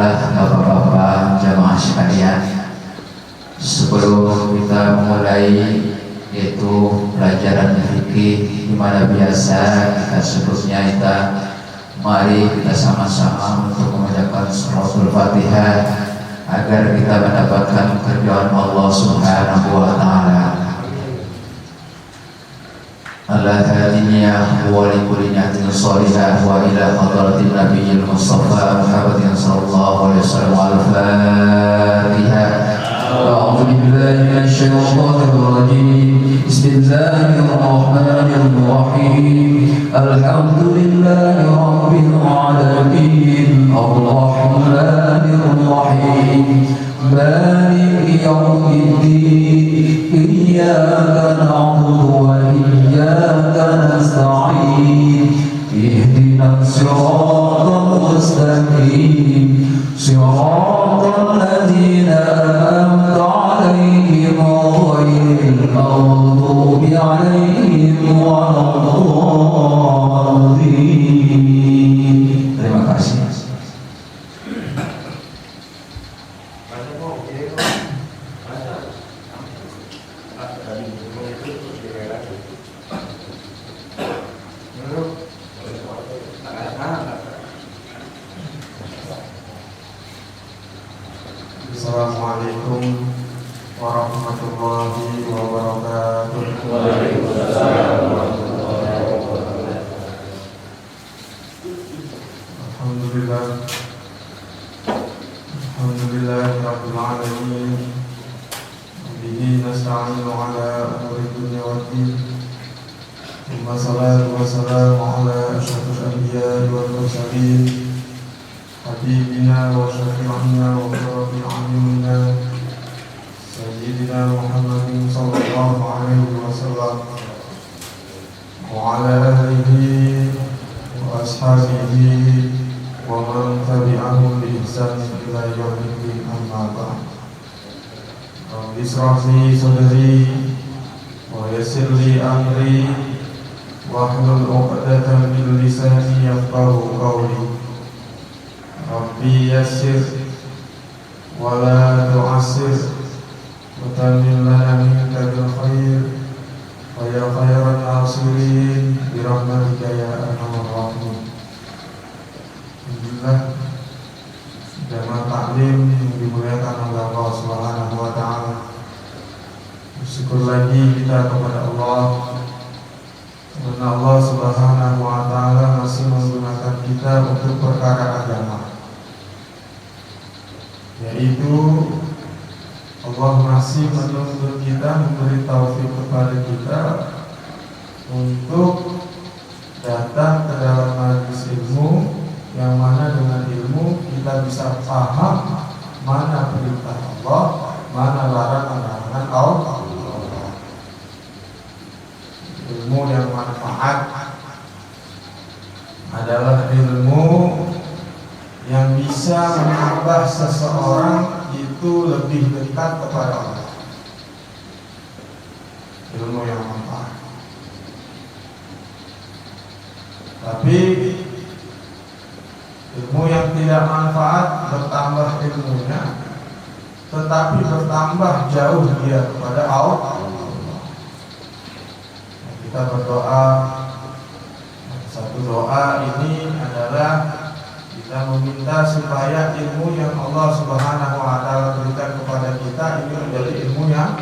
Baiklah Bapak-bapak jamaah sekalian, sebelum kita memulai yaitu pelajaran fikih, di mana biasa kita sebutnya mari kita sama-sama untuk mengucapkan suratul Fatihah agar kita mendapatkan keridhaan Allah Subhanahu wa taala. Al-Hadiyah wa likulli ni'matin shalihah wa ila hadratin nabiyil mustafa Muhammadin sallallahu alaihi wasallam. Al-Fatihah. A'udzu billahi minasyaitonir rajim. Bismillahirrahmanirrahim. Alhamdulillahi rabbil alamin. Arrahmanir rahim. Maliki yaumiddin. Iyyaka na'budu wa iyyaka nasta'in. Ihdinas siratal mustaqim. Siratal ladzina an'amta 'alaihim ghairil maghdubi 'alaihim waladdallin. Terima kasih. Assalamualaikum warahmatullahi wabarakatuh. Waalaikumsalam warahmatullahi wabarakatuh. Alhamdulillah rabbil alamin. Bihi nasta'inu ala umuri dunya waddin. Wassalatu wassalamu ala asyrafil anbiya'i wal mursalin. Habibina wa syafi'ina wa qurrati a'yunina Sayyidina Muhammadin sallallahu alaihi wasallam wa ala alihi wa ashabihi wa man tabi'ahum bi ihsanin ila yaumiddin, amma ba'd. Rabbi ishrah li sadri wa yassir li amri wahlul 'uqdatam min lisani yafqahu qawli. Rabbi yassir wa la tu'assir wa tammim lana minka bil khair wa ya khairan nasirin bi rahmatika ya arhamar rahimin. Alhamdulillah, jamaah taklim yang dimuliakan oleh Allah Subhanahu wa taala. Bersyukur lagi kita kepada Allah karena Allah Subhanahu wa taala masih menggunakan kita untuk perkara agama, yaitu Allah masih menuntut kita, memberi taufik kepada kita untuk datang ke dalam majelis ilmu, yang mana dengan ilmu kita bisa paham mana perintah Allah, mana larangan-larangan Allah. Ilmu yang manfaat adalah ilmu yang bisa menambah seseorang itu lebih dekat kepada Allah. Ilmu yang manfaat. Tapi ilmu yang tidak manfaat, bertambah ilmunya tetapi bertambah jauh dia kepada Allah. Kita berdoa, satu doa ini adalah kita meminta supaya ilmu yang Allah Subhanahu wa taala berikan kepada kita ini menjadi ilmu yang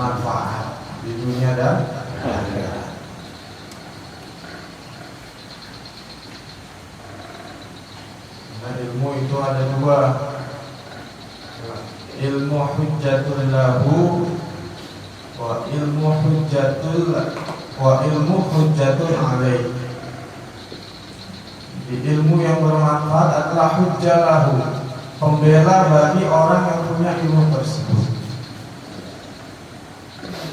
manfaat di dunia dan akhirat. Nah, ilmu itu ada dua. Ilmu hujjatul lahu wa ilmu hujjatul alaih. Ilmu yang bermanfaat adalah hujjah lahu, pembela bagi orang yang punya ilmu tersebut.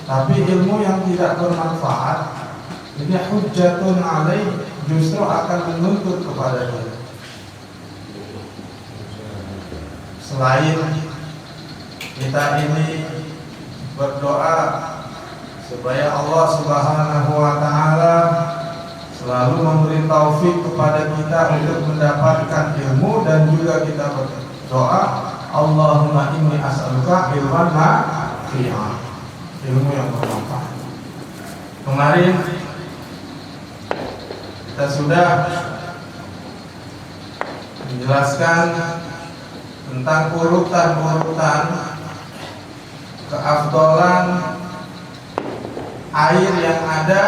Tapi ilmu yang tidak bermanfaat, ini hujjatun alaih, justru akan menuntut kepada dia. Selain kita ini berdoa supaya Allah Subhanahu wa taala selalu memberi taufik kepada kita untuk mendapatkan ilmu, dan juga kita doa Allahumma inni as'aluka ilman nafi'an, ilmu yang bermanfaat. Kemarin kita sudah menjelaskan tentang urutan-urutan keafdolan air yang ada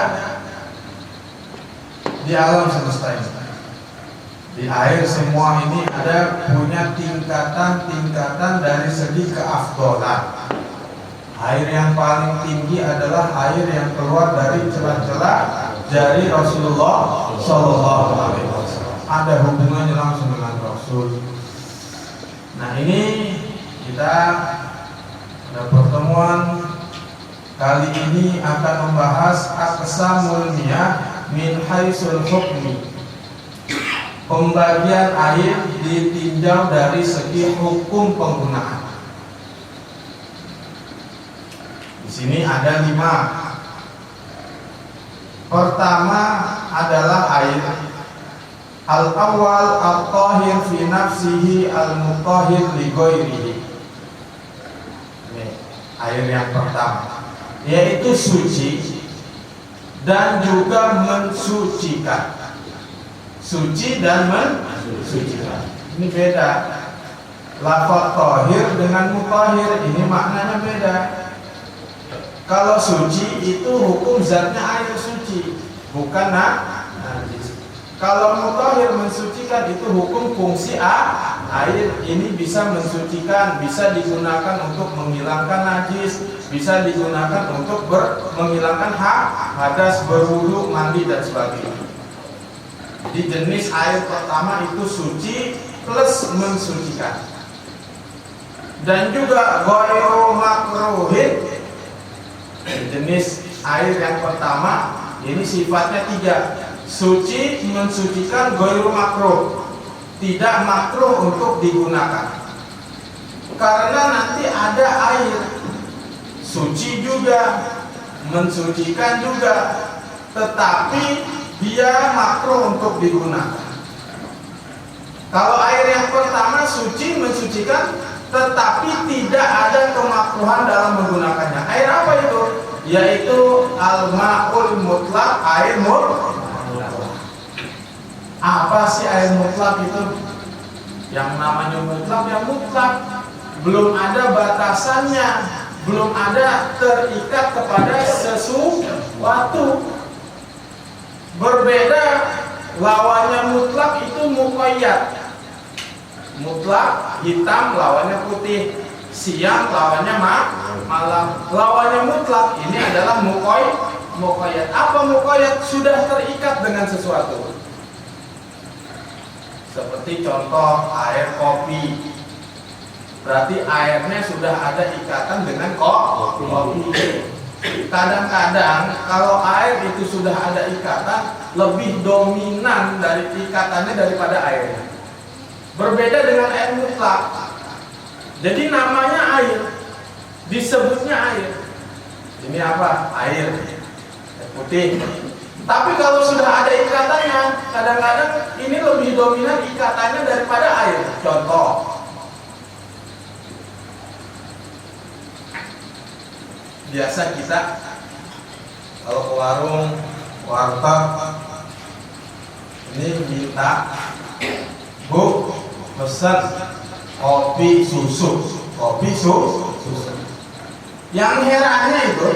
di alam semesta ini. Di air semua ini ada punya tingkatan-tingkatan dari segi keafdolan. Air yang paling tinggi adalah air yang keluar dari celah-celah jari Rasulullah Shallallahu Alaihi Wasallam. Ada hubungannya langsung dengan Rasul. Nah, ini kita pada pertemuan kali ini akan membahas aqsamul miyah min haitsul hukmi, pembagian air ditinjau dari segi hukum penggunaan. Di sini ada 5. Pertama adalah air al-awwal at-tahir fi nafsihi al-mutahhir li ghairihi. Ini air yang pertama, yaitu suci dan juga mensucikan. Suci dan mensucikan. Ini beda. Lafaz tahir dengan mutahhir ini maknanya beda. Kalau suci itu hukum zatnya air suci, bukan najis. Kalau mutahhir mensucikan itu hukum fungsi air. Ini bisa mensucikan, bisa digunakan untuk menghilangkan najis, bisa digunakan untuk menghilangkan hadas, berwudu, mandi dan sebagainya. Jadi jenis air pertama itu suci plus mensucikan. Dan juga ghairu makruhin, jenis air yang pertama ini sifatnya 3. Suci, mensucikan, ghairu makruh, tidak makruh untuk digunakan. Karena nanti ada air suci juga, mensucikan juga, tetapi dia makruh untuk digunakan. Kalau air yang pertama suci, mensucikan, tetapi tidak ada kemakruhan dalam menggunakannya. Air apa itu? Yaitu al-ma'ul mutlak, air mutlak. Apa sih air mutlak itu? Yang namanya mutlak ya mutlak, belum ada batasannya, belum ada terikat kepada sesuatu. Berbeda lawannya mutlak itu muqayyad. Mutlak hitam lawannya putih, siang lawannya malam. Lawannya mutlak ini adalah muqayyad. Apa muqayyad? Sudah terikat dengan sesuatu. Seperti contoh air kopi, berarti airnya sudah ada ikatan dengan kopi. Kadang-kadang kalau air itu sudah ada ikatan, lebih dominan dari ikatannya daripada airnya. Berbeda dengan air mutlak. Jadi namanya air, disebutnya air. Ini apa? Air putih. Tapi kalau sudah ada ikatannya, kadang-kadang ini lebih dominan ikatannya daripada air. Contoh, biasa kita kalau ke warung, warteg, ini minta, Bu, pesan kopi susu. Yang herannya itu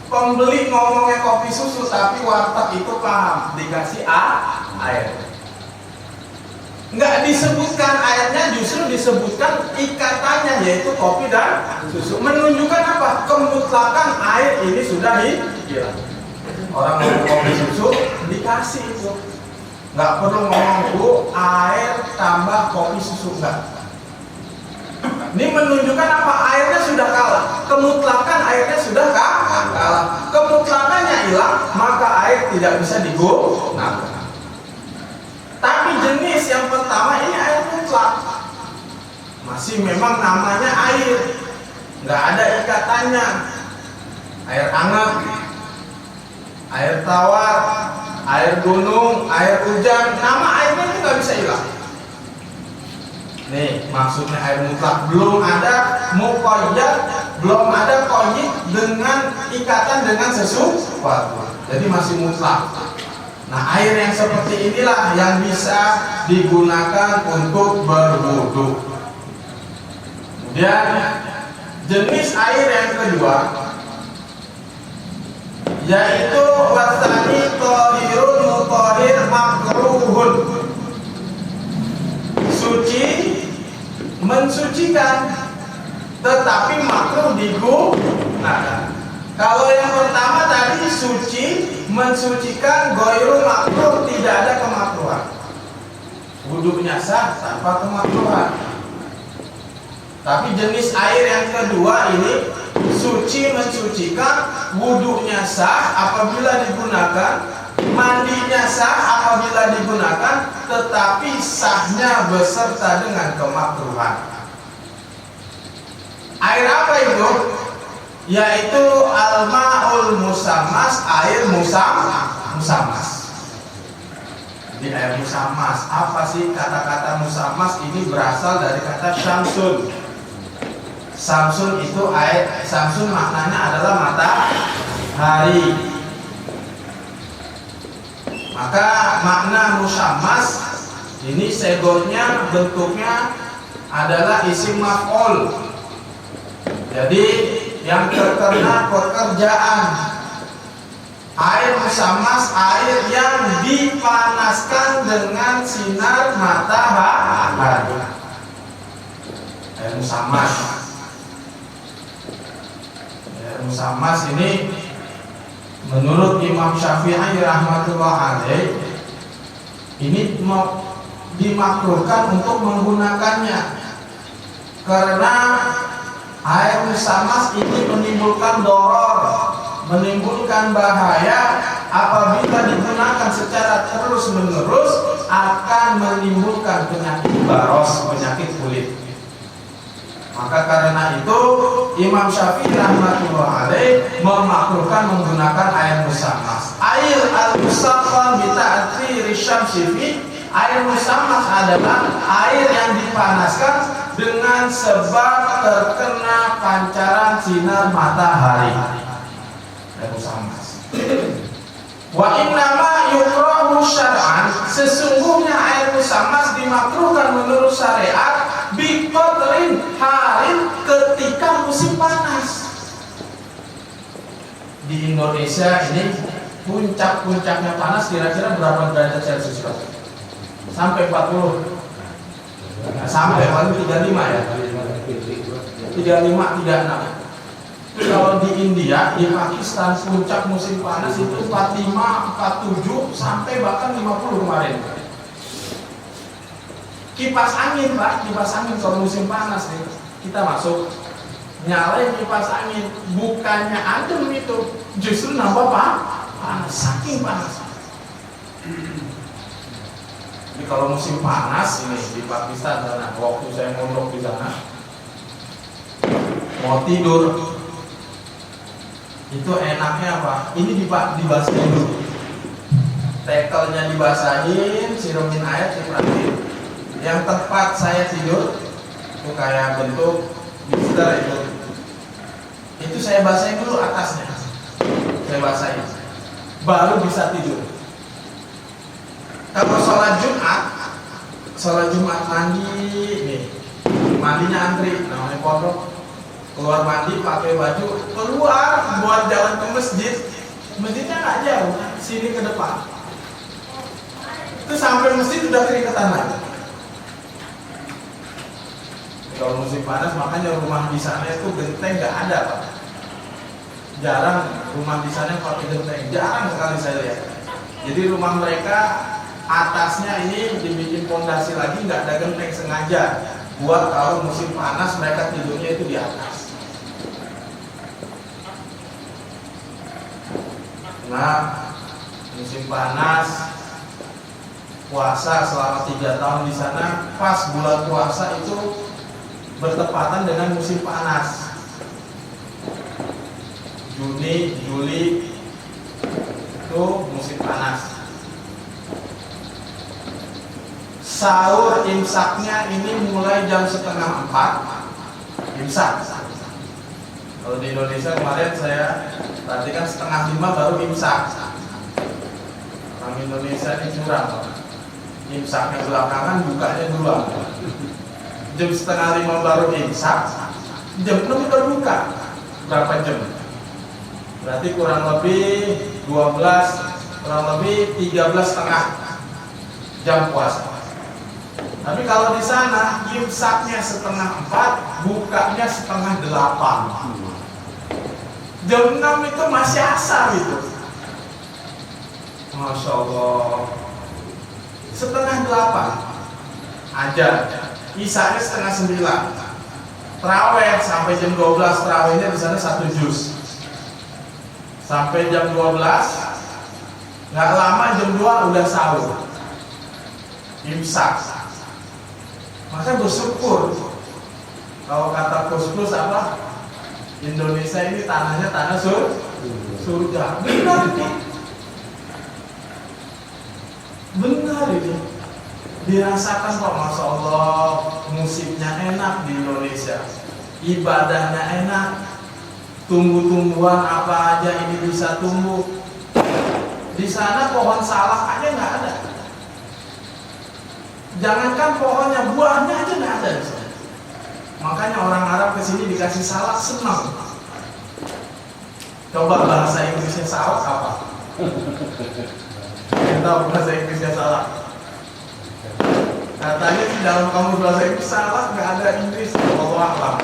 pembeli ngomongnya kopi susu, tapi warteg itu paham dikasih air. Nggak disebutkan airnya, justru disebutkan ikatannya, yaitu kopi dan susu. Menunjukkan apa? Kemutlakan air ini sudah hilang. Orang ngomong kopi susu dikasih itu. Nggak perlu ngomong, Bu, air tambah kopi susu, enggak. Ini menunjukkan apa? Airnya sudah kalah. Kemutlakan airnya sudah kalah. Kemutlakannya hilang, maka air tidak bisa digunakan. Tapi jenis yang pertama ini air mutlak, masih memang namanya air, nggak ada ikatannya. Air hangat, air tawar, air gunung, air hujan, nama airnya itu nggak bisa hilang. Nih, maksudnya air mutlak, belum ada muqayyad, belum ada qayyid dengan ikatan dengan sesuatu. Jadi masih mutlak. Nah, air yang seperti inilah yang bisa digunakan untuk berwudu. Kemudian jenis air yang kedua yaitu wasani thahirun mutahhir makruhun. Suci, mensucikan, tetapi makruh digunakan. Kalau yang pertama tadi suci, mensucikan, ghairu makruh, tidak ada kemakruhan. Wudunya sah tanpa kemakruhan. Tapi jenis air yang kedua ini suci, mensucikan, wudunya sah apabila digunakan, mandinya sah apabila digunakan, tetapi sahnya beserta dengan kemakruhan. Air apa itu? Yaitu al-ma'ul musammas, air musammas. Jadi air musammas, apa sih kata-kata musammas ini? Berasal dari kata syamsun. Syamsun itu air, syamsun maknanya adalah matahari. Maka makna musammas ini segornya bentuknya adalah isim maf'ul. Jadi yang terkena pekerjaan. Air musammas, air yang dipanaskan dengan sinar matahari. Air musammas. Air musammas ini menurut Imam Syafi'i rahmatullah alaih ini dimakruhkan untuk menggunakannya karena air musammas ini menimbulkan doror, menimbulkan bahaya apabila digunakan secara terus-menerus akan menimbulkan penyakit baros, penyakit kulit. Maka karena itu Imam Syafi'i rahmatullah alaih memakruhkan menggunakan air musammas. Air al-musaffan bi ta'thiri syamsi fi, air musammas adalah air yang dipanaskan dengan sebab terkena pancaran sinar matahari. Air musammas. Wa innama yukrahu syar'an, sesungguhnya air musammas dimakruhkan menurut syariat biqadrin harin, ketika musim panas. Di Indonesia ini puncak-puncaknya panas kira-kira berapa derajat Celcius? Sampai 40. Nah, sampai paling 35 ya. 35, 36. Kalau di India, di Pakistan puncak musim panas itu 45, 47 sampai bahkan 50 kemarin. Kipas angin, Pak, kipas angin kalau musim panas nih, kita masuk nyalain kipas angin, bukannya adem itu, justru nambah panas, saking panas. Jadi kalau musim panas ini di Pakistan sana, waktu saya mondok di sana, mau tidur itu enaknya apa? Ini dibasahin dulu, tekelnya dibasahin, siramin air, siramin. Yang tempat saya tidur itu kayak bentuk bister itu saya basahin dulu atasnya, saya basahin, baru bisa tidur. Kalau sholat Jumat mandi nih, mandinya antri, namanya pondok, keluar mandi pakai baju, keluar buat jalan ke masjidnya nggak jauh, sini ke depan, itu sampai masjid udah keringetan lagi. Kalau musim panas makanya rumah di sana itu genteng nggak ada, Pak. Jarang rumah di sana pakai genteng, jarang sekali saya lihat. Jadi rumah mereka atasnya ini dibikin pondasi lagi, nggak ada genteng sengaja buat kalau musim panas mereka tidurnya itu di atas. Nah, musim panas puasa selama 3 tahun di sana, pas bulan puasa itu bertepatan dengan musim panas. Juni, Juli itu musim panas. sahur imsaknya ini mulai jam 3:30 imsak. Kalau di Indonesia kemarin saya perhatikan 4:30 baru imsak. Orang Indonesia ini curang, imsaknya belakangan, bukanya duluan. Jam 4:30 baru imsak, jam 6 baru buka. Berapa jam? Berarti kurang lebih 13,5 jam puasa. Tapi kalau di sana imsaknya 7:30, bukanya 7:30. Jam 6 itu masih asar itu. Masya Allah. 7:30 aja. Isanya 8:30. Terawih sampai jam 12, terawihnya di sana 1 juz. Sampai jam 12, nggak lama jam 2 udah sahur. Imsak. Maka bersyukur. Kalau kata Gus apa? Indonesia ini tanahnya tanah surga. Benar ini. Benar ini. Dirasakan kok, Masya Allah, musiknya enak di Indonesia, ibadahnya enak, tumbuh-tumbuhan apa aja ini bisa tumbuh. Di sana pohon salak aja nggak ada. Jangankan pohonnya, buahnya aja nggak ada di sana. Makanya orang Arab kesini dikasih salak senang. Coba bahasa Inggrisnya salak apa? Kita tahu bahasa Inggrisnya salak. Katanya di dalam kamus bahasa Inggris salak nggak ada Inggris. Allah.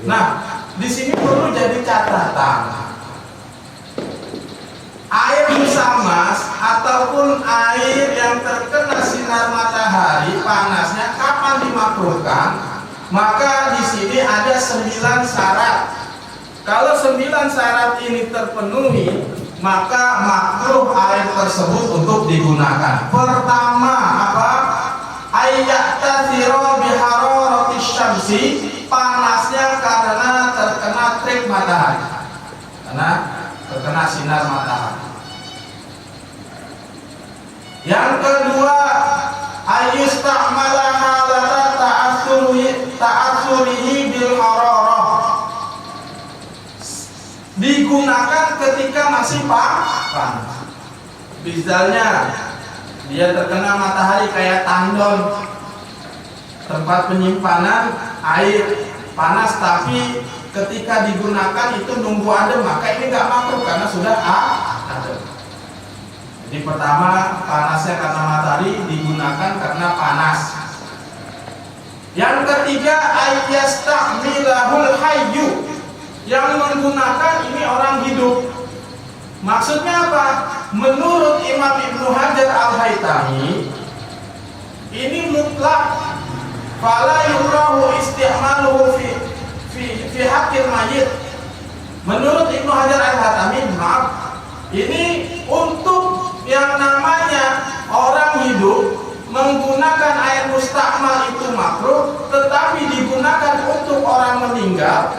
Nah, di sini perlu jadi catatan. Air musamas ataupun air yang terkena sinar matahari panasnya kapan dimakruhkan? Maka di sini ada 9 syarat. Kalau 9 syarat ini terpenuhi, maka makruh air tersebut untuk digunakan. Pertama apa? Ayyatathira bihararati syamsi, panasnya karena terkena terik matahari. Karena terkena sinar matahari. Yang kedua, ayyustamala halata ta'assurihi bil hararah, digunakan ketika masih panas. Misalnya dia terkena matahari kayak tandon, tempat penyimpanan air panas, tapi ketika digunakan itu nunggu adem, maka ini nggak makruh karena sudah adem. Jadi pertama, panasnya karena matahari, digunakan karena panas. Yang ketiga, ayyastamilahul hayyu, yang menggunakan ini orang hidup. Maksudnya apa? Menurut Imam Ibnu Hajar Al-Haytami, ini mutlak, fala yukrahu isti'maluhu fi haqqil mayyit. Menurut Ibnu Hajar Al-Haytami, maaf, ini untuk yang namanya orang hidup menggunakan air mustakmal itu makruh, tetapi digunakan untuk orang meninggal,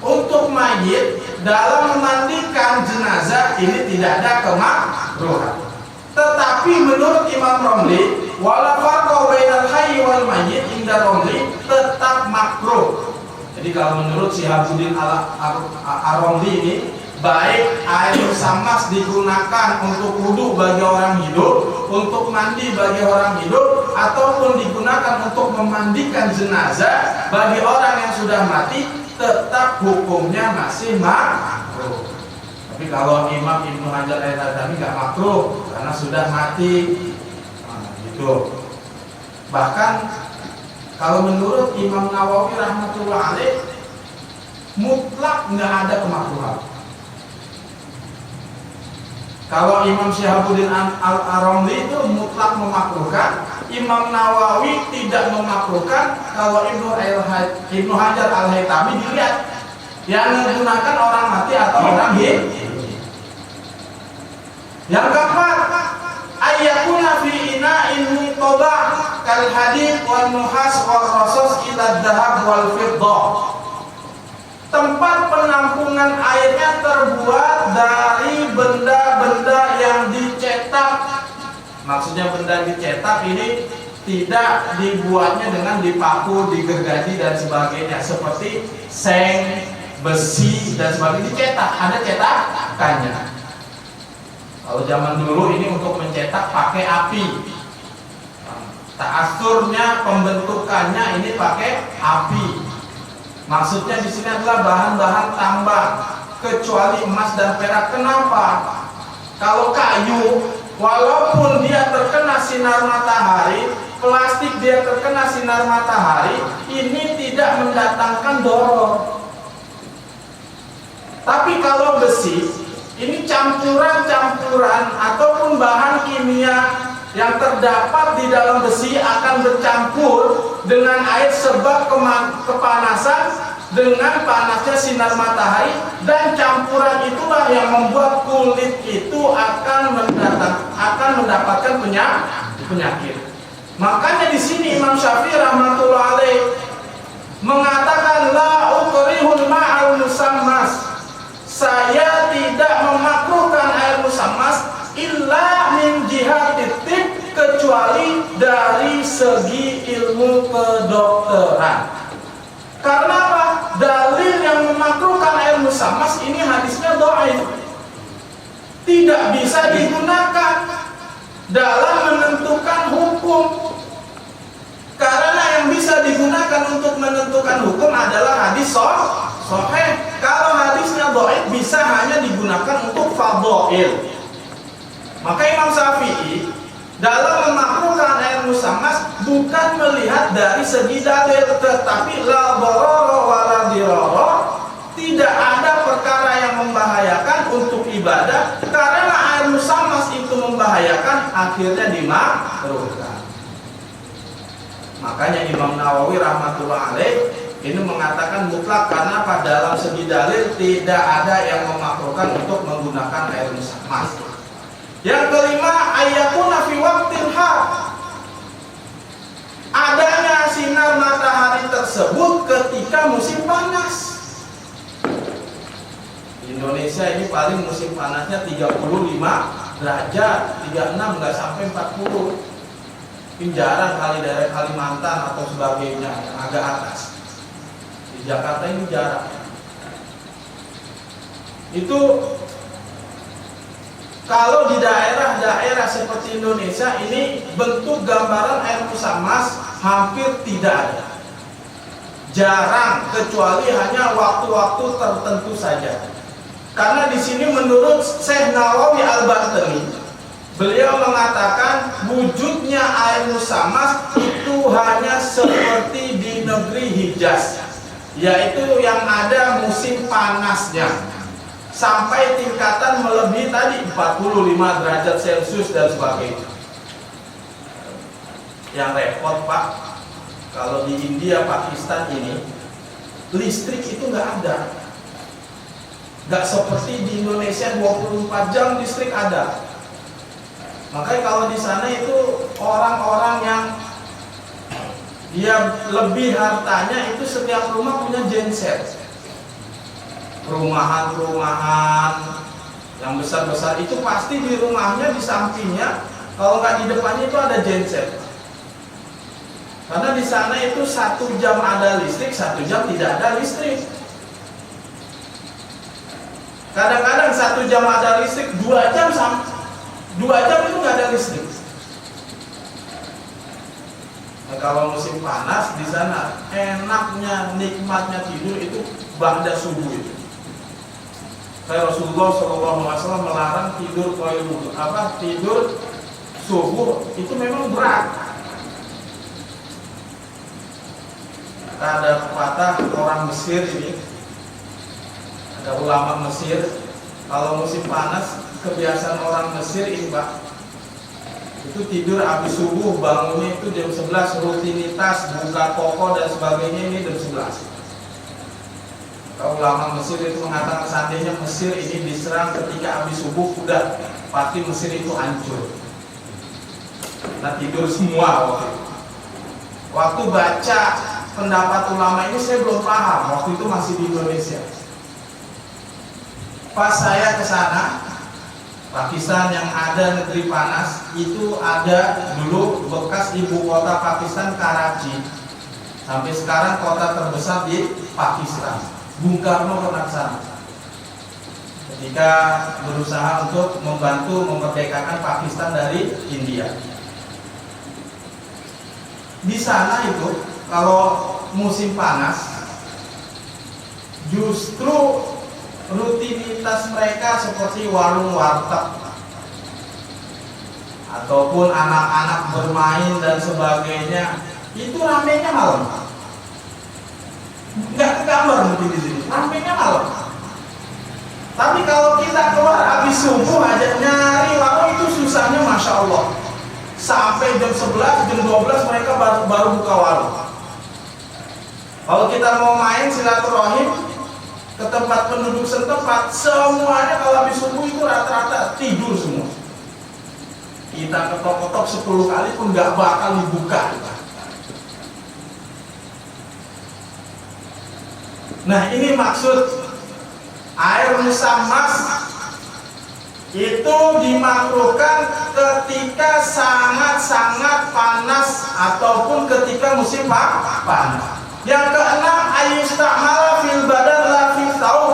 untuk mayit dalam memandikan jenazah ini tidak ada kemakruhan. Tetapi menurut Imam Romli, wala farqa bainal hayy wal mayyit inda Romli, tetap makruh. Jadi kalau menurut Syihabuddin Ar-Romli ini, baik air musamas digunakan untuk wudhu bagi orang hidup, untuk mandi bagi orang hidup, ataupun digunakan untuk memandikan jenazah bagi orang yang sudah mati, tetap hukumnya masih makruh. Tapi kalau Imam Ibnu Hajar Al-Haytami nggak makruh karena sudah mati, gitu. Bahkan kalau menurut Imam Nawawi rahmatullah alaih, mutlak nggak ada kemakruhan. Kalau Imam Syihabuddin Ar-Romli itu mutlak memakruhkan, Imam Nawawi tidak memakruhkan. Kalau Ibnu Hajar Al-Haytami dilihat yang menggunakan orang mati atau orang hidup. Yang keempat, ayyakuna fi ina'in mutabah kal hadid wal nuhas wal rasus ila dhahab wal fiddah. Tempat penampungan airnya terbuat dari benda-benda yang dicetak. Maksudnya benda dicetak ini tidak dibuatnya dengan dipaku, digergaji dan sebagainya seperti seng, besi dan sebagainya. Dicetak, ada cetakannya. Kalau zaman dulu ini untuk mencetak pakai api. Ta'asurnya, pembentukannya ini pakai api. Maksudnya di sini adalah bahan-bahan tambang, kecuali emas dan perak. Kenapa? Kalau kayu, walaupun dia terkena sinar matahari, plastik dia terkena sinar matahari, ini tidak mendatangkan doror. Tapi kalau besi, ini campuran-campuran ataupun bahan kimia yang terdapat di dalam besi akan bercampur dengan air sebab kepanasan dengan panasnya sinar matahari, dan campuran itulah yang membuat kulit itu akan mendapatkan penyakit. Makanya di sini Imam Syafi'i rahmatullah alaih mengatakan la ukrihul ma'al musammas. Saya tidak memakruhkan air musammas illa min jihati tib, kecuali dari segi ilmu kedokteran. Karena apa? Dalil yang memakruhkan air musammas ini hadisnya dhaif. Tidak bisa digunakan dalam menentukan hukum. Karena yang bisa digunakan untuk menentukan hukum adalah hadis sahih. Kalau hadisnya dhaif bisa hanya digunakan untuk fadhail. Maka Imam Syafi'i dalam memakruhkan air musammas bukan melihat dari segi dalil, tetapi la darara wa la dirara, tidak ada perkara yang membahayakan untuk ibadah. Karena air musammas itu membahayakan, akhirnya dimakruhkan. Makanya Imam Nawawi rahmatullah alaih ini mengatakan mutlak, karena pada dalam segi dalil tidak ada yang memakruhkan untuk menggunakan air musammas. Yang kelima, ayakuna fi waqtil har, adanya sinar matahari tersebut ketika musim panas. Di Indonesia ini paling musim panasnya 35 derajat, 36 nggak sampai 40. Mungkin jarang kali dari Kalimantan atau sebagainya yang agak atas. Di Jakarta ini jarang. Itu kalau di daerah-daerah seperti Indonesia ini bentuk gambaran air musammas hampir tidak ada. Jarang, kecuali hanya waktu-waktu tertentu saja. Karena di sini menurut Syekh Nawawi Al-Bartani, beliau mengatakan wujudnya air musammas itu hanya seperti di negeri Hijaz, yaitu yang ada musim panasnya sampai tingkatan melebihi tadi 45 derajat Celcius dan sebagainya. Yang repot Pak, kalau di India, Pakistan ini listrik itu nggak ada. Nggak seperti di Indonesia 24 jam listrik ada. Makanya kalau di sana itu orang-orang yang dia lebih hartanya itu setiap rumah punya genset. Perumahan-perumahan yang besar-besar itu pasti di rumahnya, di sampingnya, kalau nggak di depannya itu ada genset. Karena di sana itu 1 jam ada listrik, 1 jam tidak ada listrik. Kadang-kadang 1 jam ada listrik, 2 jam itu nggak ada listrik. Nah, kalau musim panas di sana enaknya, nikmatnya tidur itu ba'da subuh itu. Rasulullah SAW melarang tidur tidur subuh itu memang berat. Ada pepatah orang Mesir ini, ada ulama Mesir, kalau musim panas kebiasaan orang Mesir ini Pak, itu tidur habis subuh, bangunnya itu jam 11, rutinitas buka toko dan sebagainya ini jam 11. Ulama Mesir itu mengatakan seandainya Mesir ini diserang ketika habis subuh, udah pasti Mesir itu hancur. Nah, tidur semua waktu itu. Waktu baca pendapat ulama ini saya belum paham, waktu itu masih di Indonesia. Pas saya ke sana, Pakistan yang ada negeri panas itu ada dulu bekas ibu kota Pakistan Karachi. Sampai sekarang kota terbesar di Pakistan. Bung Karno pernah ke sana ketika berusaha untuk membantu memerdekakan Pakistan dari India. Di sana itu kalau musim panas justru rutinitas mereka seperti warung warteg ataupun anak-anak bermain dan sebagainya itu ramenya malam. Nggak ke kamar mungkin di sini, ramenya malam. Tapi kalau kita keluar habis subuh aja nyari warung itu susahnya Masya Allah. Sampai jam 11, jam 12 mereka baru buka warung. Kalau kita mau main silaturahim ke tempat penduduk setempat, semuanya kalau habis subuh itu rata-rata tidur semua. Kita ketok-ketok 10 kali pun nggak bakal dibuka. Nah ini maksud air musammas itu dimakruhkan ketika sangat-sangat panas ataupun ketika musim panas. Yang keenam, ayustamala fil badan la fil thawb.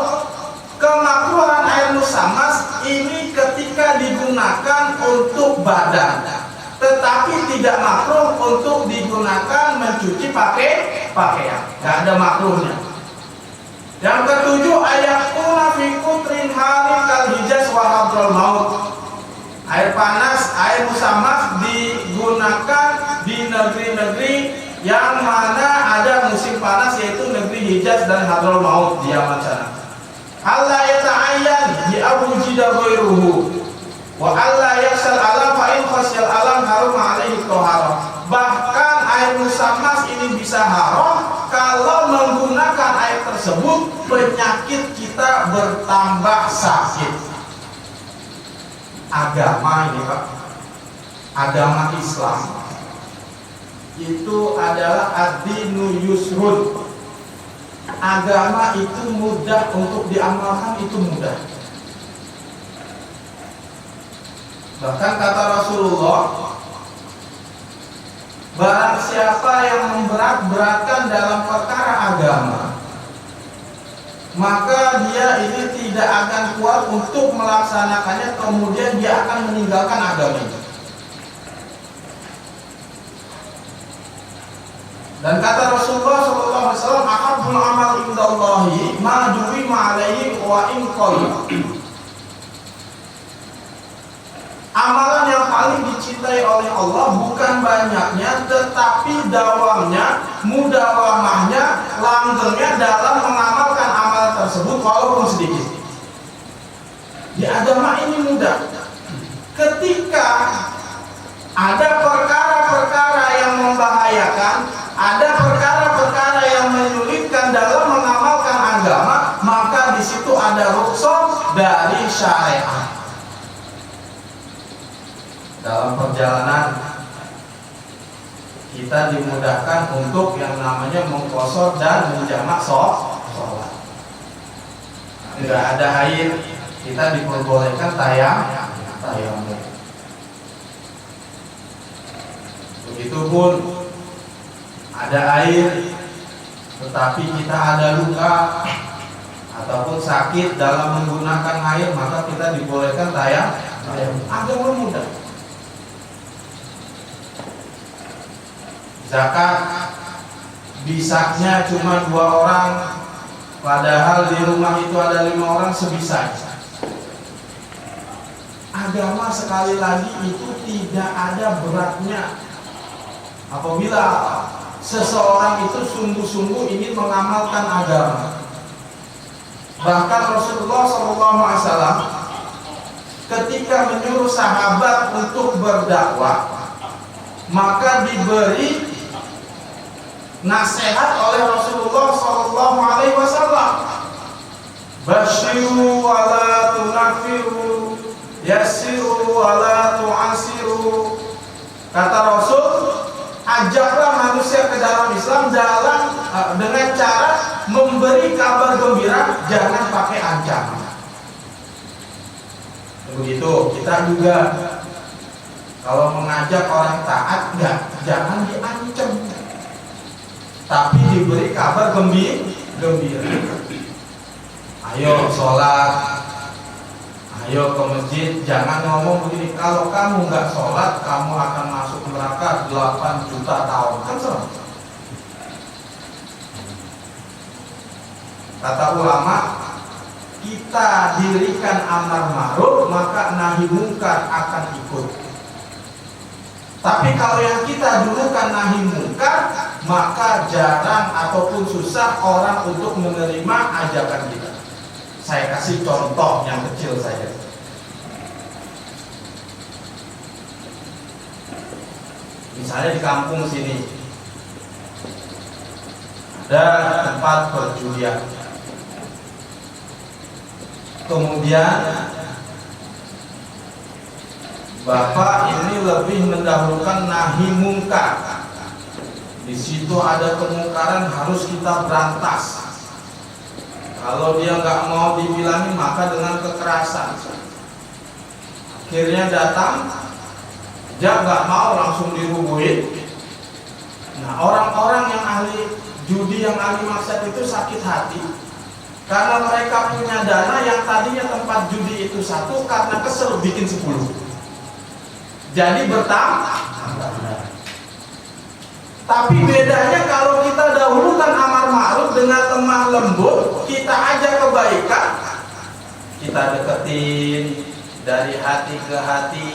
Kemakruhan air musammas ini ketika digunakan untuk badan, tetapi tidak makruh untuk digunakan mencuci pakaian. Tidak ada makruhnya. Yang ketujuh, ayakuna fi qutrin harin kal hijaz wa hadrul maut. Air panas, air musammas digunakan di negeri-negeri yang mana ada musim panas, yaitu negeri Hijaz dan Hadrul Maut di Yaman sana. Allah yata'ayyan bi awjida ghairuhu wa Allah yaksal alam fa in khasyal alam harum alaihi tohara. Bahkan air musammas ini bisa haram kalau menggunakan air tersebut penyakit kita bertambah sakit. Agama ini Pak, agama Islam itu adalah ad-dinu yusrun. Agama itu mudah untuk diamalkan, itu mudah. Bahkan kata Rasulullah, barang siapa yang memberat-beratkan dalam perkara agama, maka dia ini tidak akan kuat untuk melaksanakannya, kemudian dia akan meninggalkan agama itu. Dan kata Rasulullah SAW, ahabbul amal indallahi ma duwima alaihi wa in qalla. Amalan yang paling dicintai oleh Allah bukan banyaknya, tetapi dawamnya, mudawamahnya, langgengnya dalam mengamalkan amalan tersebut walaupun sedikit. Di agama ini mudah. Ketika ada perkara-perkara yang membahayakan, ada perkara-perkara yang menyulitkan dalam mengamalkan agama, maka di situ ada rukhsah dari syariat. Dalam perjalanan kita dimudahkan untuk yang namanya mengqashar dan menjamak sholat. Tidak ada air, kita diperbolehkan tayamum. Begitupun ada air tetapi kita ada luka ataupun sakit dalam menggunakan air, maka kita dibolehkan tayamum. Agama mudah. Zakat bisanya cuma 2 orang, padahal di rumah itu ada 5 orang, sebisanya. Agama sekali lagi itu tidak ada beratnya apabila seseorang itu sungguh-sungguh ingin mengamalkan agama. Bahkan Rasulullah SAW ketika menyuruh sahabat untuk berdakwah, maka diberi nasihat oleh Rasulullah SAW. Basyiru wa la tunafiru, yassiru wa la tu'asiru. Kata Rasul, ajaklah manusia ke dalam Islam dengan cara memberi kabar gembira, jangan pakai ancaman. begitu. Kita juga kalau mengajak orang taat, jangan diancam, tapi diberi kabar gembira. Ayo sholat, ayo ke masjid. Jangan ngomong begini, kalau kamu nggak sholat, kamu akan masuk neraka 8 juta tahun. Kan serem. Kata ulama, kita dirikan amar ma'ruf, maka nahi mungkar akan ikut. Tapi kalau yang kita dulukan nahi mungkar, maka jarang ataupun susah orang untuk menerima ajakan kita. Saya kasih contoh yang kecil saja. Misalnya di kampung sini ada tempat perjudian. Kemudian Bapak ini lebih mendahulukan nahi mungkar. Di situ ada kemungkaran harus kita berantas. Kalau dia nggak mau dibilangin, maka dengan kekerasan. Akhirnya datang, dia nggak mau, langsung dirubuhin. Nah, orang-orang yang ahli judi, yang ahli maksiat itu sakit hati. Karena mereka punya dana yang tadinya tempat judi itu 1, karena kesel bikin 10. Jadi bertambah. Tapi bedanya kalau kita dahulukan amar ma'ruf dengan lemah lembut, kita ajak kebaikan, kita deketin dari hati ke hati,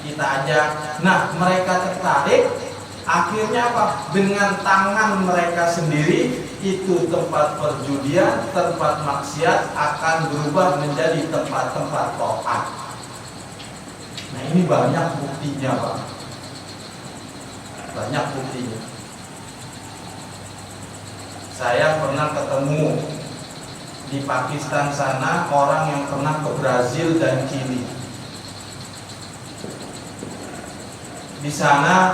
kita ajak. Nah, mereka tertarik. Akhirnya apa? Dengan tangan mereka sendiri, itu tempat perjudian, tempat maksiat akan berubah menjadi tempat-tempat taat. Nah, ini banyak buktinya, Pak. Banyak buktinya. Saya pernah ketemu di Pakistan sana orang yang pernah ke Brazil dan Chili. Di sana,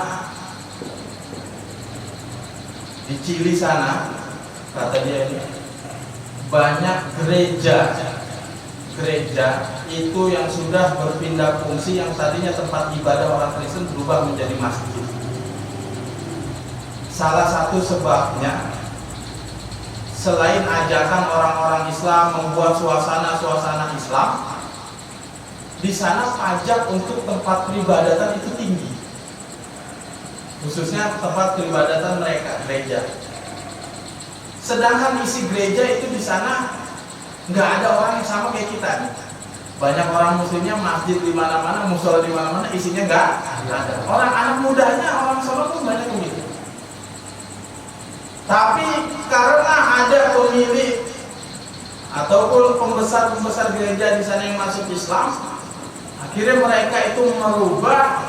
di Chili sana, kata dia ini, banyak gereja itu yang sudah berpindah fungsi, yang tadinya tempat ibadah orang Kristen berubah menjadi masjid. Salah satu sebabnya, selain ajakan orang-orang Islam membuat suasana Islam, di sana pajak untuk tempat peribadatan itu tinggi, khususnya tempat peribadatan mereka, gereja. Sedangkan isi gereja itu di sana nggak ada orang yang sama kayak kita nih. Banyak orang muslimnya, masjid di mana-mana, musola di mana-mana, isinya nggak ada. Orang anak mudanya, orang sana pun banyak begitu. Tapi karena ada pemilik ataupun pembesar gereja di sana yang masuk Islam, akhirnya mereka itu merubah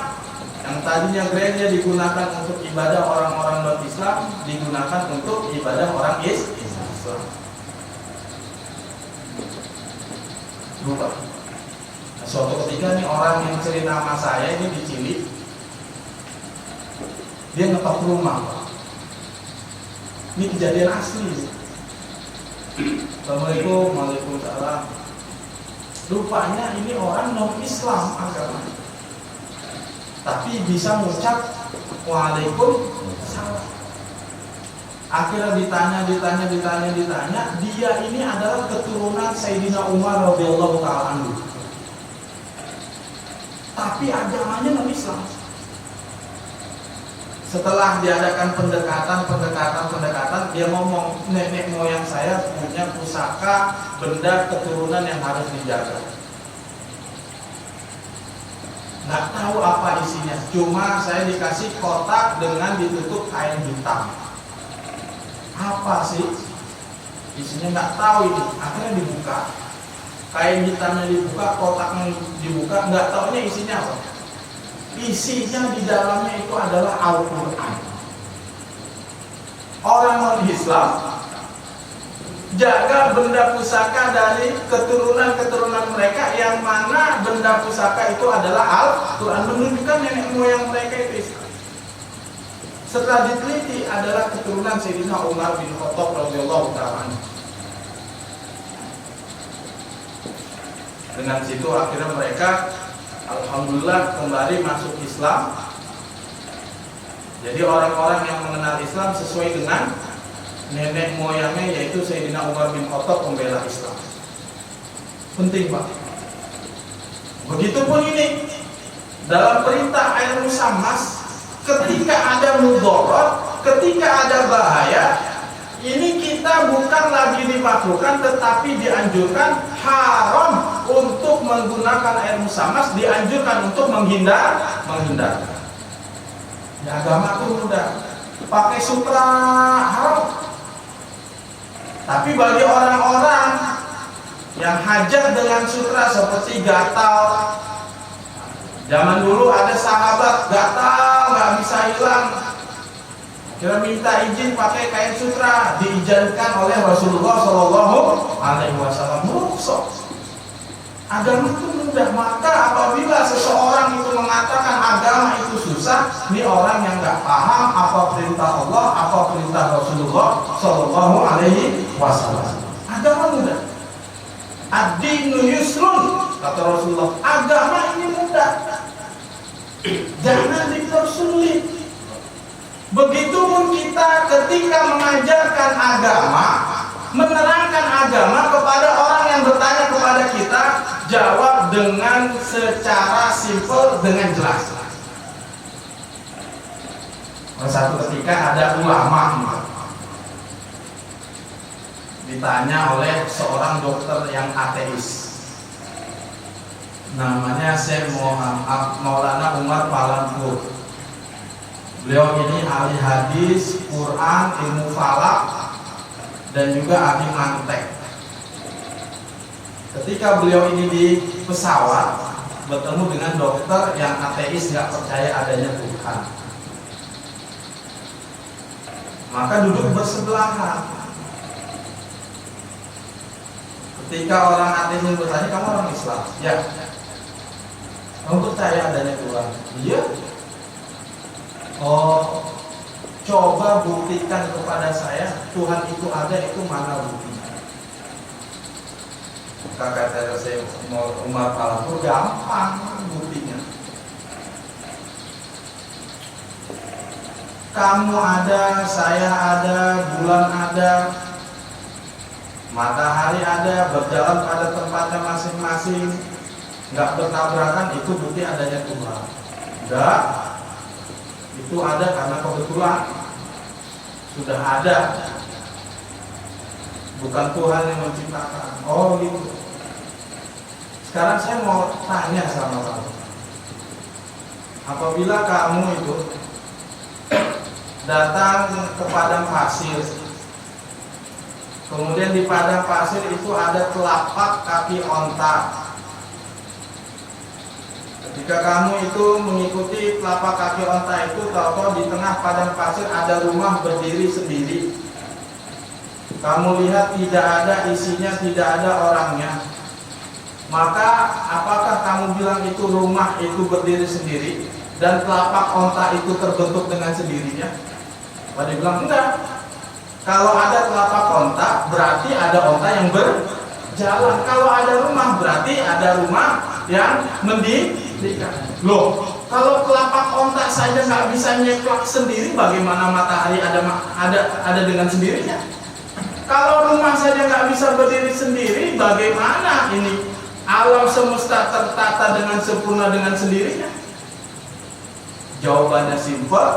yang tadinya gereja digunakan untuk ibadah orang-orang non-Islam, digunakan untuk ibadah orang Islam. Berubah. Nah, suatu ketika nih orang yang cerita sama saya ini di Chili, dia ngetok rumah. Ini kejadian asli. Assalamualaikum, waalaikumsalam. Rupanya ini orang non-Islam agama, tapi bisa mengucap waalaikumsalam. Akhirnya ditanya, dia ini adalah keturunan Sayyidina Umar radhiyallahu ta'ala anhu, tapi agamanya non-Islam. Setelah diadakan pendekatan, dia ngomong, nenek moyang saya punya pusaka benda keturunan yang harus dijaga. Nggak tahu apa isinya, cuma saya dikasih kotak dengan ditutup kain hitam. Apa sih isinya? Nggak tahu ini. Akhirnya dibuka, kain hitamnya dibuka, kotaknya dibuka, nggak taunya isinya apa. Isinya di dalamnya itu adalah Al-Quran. Orang non-Islam jaga benda pusaka dari keturunan mereka, yang mana benda pusaka itu adalah Al-Quran, menunjukkan nenek moyang mereka itu Islam. Setelah diteliti adalah keturunan Sayyidina Umar bin Khattab radhiyallahu ta'ala anhu. Dengan situ akhirnya mereka alhamdulillah kembali masuk Islam. Jadi orang-orang yang mengenal Islam sesuai dengan nenek moyangnya, yaitu Sayyidina Umar bin Khattab, pembela Islam. Penting Pak. Begitupun ini dalam perintah air musammas, ketika ada mudarat, ketika ada bahaya, ini kita bukan lagi dimakruhkan tetapi dianjurkan, haram untuk menggunakan air musammas, dianjurkan untuk menghindar. Ya, agama itu mudah. Pakai sutra haram. Tapi bagi orang-orang yang hajat dengan sutra seperti gatal, zaman dulu ada sahabat gatal nggak bisa hilang, kira minta izin pakai kain sutra, diizinkan oleh Rasulullah Shallallahu Alaihi Wasallam. Rukshoh. Agama itu mudah. Maka apabila seseorang itu mengatakan agama itu susah, ini orang yang nggak paham apa perintah Allah, apa perintah Rasulullah Shallallahu Alaihi Wasallam. Agama mudah. Ad-dinu yusrun, kata Rasulullah. Agama ini mudah. Jangan dipersulit. Begitupun kita ketika mengajarkan agama, menerangkan agama kepada orang yang bertanya kepada kita, jawab dengan secara simpel, dengan jelas. Satu ketika ada ulama ditanya oleh seorang dokter yang ateis, namanya Syekh Maulana Umar Palanpur. Beliau ini ahli hadis, Quran, ilmu falak, dan juga ahli mantek. Ketika beliau ini di pesawat bertemu dengan dokter yang ateis, nggak percaya adanya Tuhan, maka duduk bersebelahan. Ketika orang ateis ini bertanya, kamu orang Islam? Ya. Kamu percaya adanya Tuhan? Iya. Oh, coba buktikan kepada saya Tuhan itu ada, itu mana buktinya? Kata saya Umar Palanpur, gampang buktinya. Kamu ada, saya ada, bulan ada, matahari ada, berjalan pada tempatnya masing-masing, nggak bertabrakan, itu bukti adanya Tuhan. Enggak, itu ada karena kebetulan sudah ada, bukan Tuhan yang menciptakan. Oh gitu. Sekarang saya mau tanya sama kamu, apabila kamu itu datang ke padang pasir, kemudian di padang pasir itu ada telapak kaki onta. Ketika kamu itu mengikuti telapak kaki onta itu, tahu-tahu di tengah padang pasir ada rumah berdiri sendiri. Kamu lihat tidak ada isinya, tidak ada orangnya. Maka apakah kamu bilang itu rumah itu berdiri sendiri dan telapak onta itu terbentuk dengan sendirinya? Pada bilang enggak. Kalau ada telapak onta berarti ada onta yang berjalan. Kalau ada rumah berarti ada rumah yang mendirikan. Loh, kalau telapak onta saja nggak bisa nyeklak sendiri, bagaimana matahari ada dengan sendirinya? Kalau rumah saja nggak bisa berdiri sendiri, bagaimana ini alam semesta tertata dengan sempurna dengan sendirinya? Jawabannya simpel,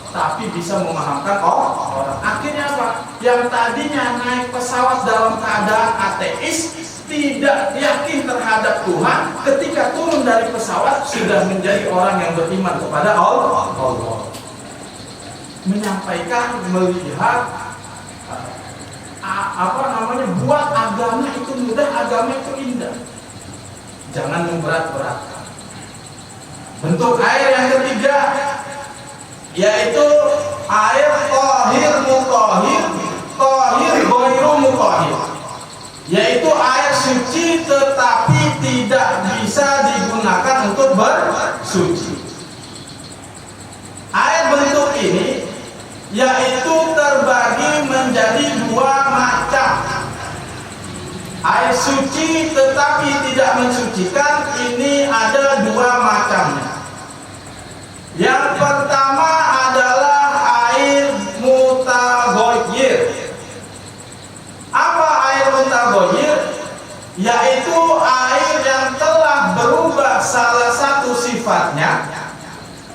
tapi bisa memahamkan orang. Akhirnya apa? Yang tadinya naik pesawat dalam keadaan ateis, tidak yakin terhadap Tuhan, ketika turun dari pesawat sudah menjadi orang yang beriman kepada Allah. Menyampaikan, melihat, buat agama itu mudah, agama itu indah. Jangan memberat-beratkan. Bentuk air yang ketiga yaitu air tahir mutahhir, tahir ghairu mutahhir, yaitu air suci tetapi tidak bisa digunakan untuk bersuci. Air bentuk ini yaitu terbagi menjadi dua macam. Air suci tetapi tidak mensucikan ini ada dua macamnya. Yang pertama adalah air mutaghayyir. Apa air mutaghayyir? Yaitu air yang telah berubah salah satu sifatnya,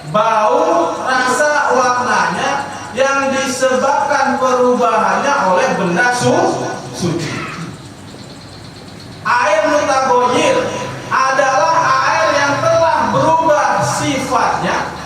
bau, rasa, warnanya, yang disebabkan perubahannya oleh benda suci. Air mutaghayyir adalah air yang telah berubah sifatnya,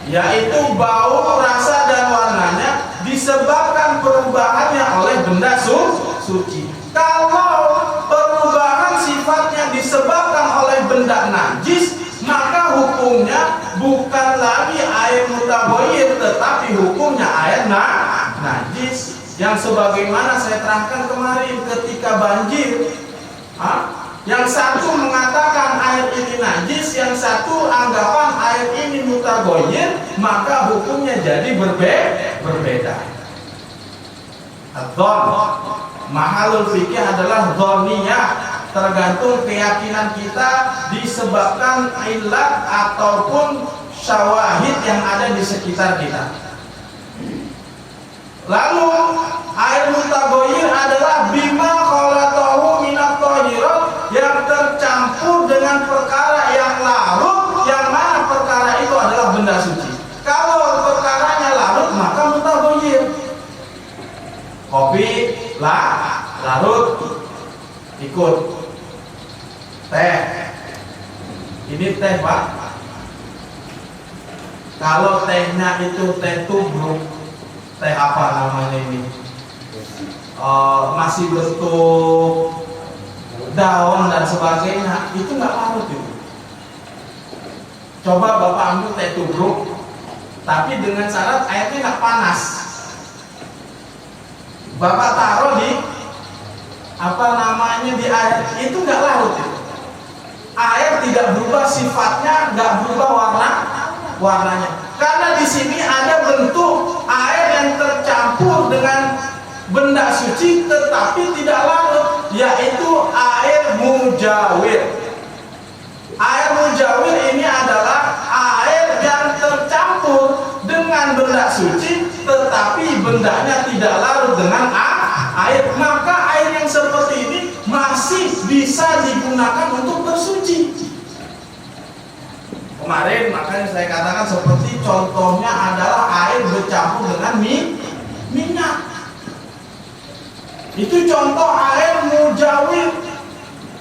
yaitu bau, rasa, dan warnanya disebabkan perubahannya oleh benda suci. Kalau perubahan sifatnya disebabkan oleh benda najis, maka hukumnya bukan lagi air mutaghayyir, tetapi hukumnya air najis. Yang sebagaimana saya terangkan kemarin ketika banjir, yang satu mengatakan air ini najis, yang satu anggapan air ini mutaghayyir, maka hukumnya jadi berbeda. Adzon, mahalul fikih adalah dzoniyah, tergantung keyakinan kita disebabkan ilat ataupun syawahid yang ada di sekitar kita. Lalu air mutaghayyir adalah bima khalatahu minat thahirat, yang tercampur dengan perkara yang larut, yang mana perkara itu adalah benda suci. Kalau perkaranya larut maka mutaghayyir. Kopi larut ikut. Teh, ini teh Pak. Kalau tehnya itu teh tubruk, teh apa namanya ini? Masih bentuk daun dan sebagainya, itu nggak larut itu. Coba Bapak ambil teh tubruk, tapi dengan syarat airnya nggak panas. Bapak taruh di di air, itu nggak larut itu. Air tidak berubah sifatnya, nggak berubah warnanya. Karena di sini ada bentuk air yang tercampur dengan benda suci tetapi tidak larut, yaitu air mujawir. Air mujawir ini adalah air yang tercampur dengan benda suci tetapi bendanya tidak larut dengan air. Maka air yang seperti ini masih bisa digunakan untuk bersuci. Kemarin makanya saya katakan seperti contohnya adalah air bercampur dengan minyak. Itu contoh air mujawir.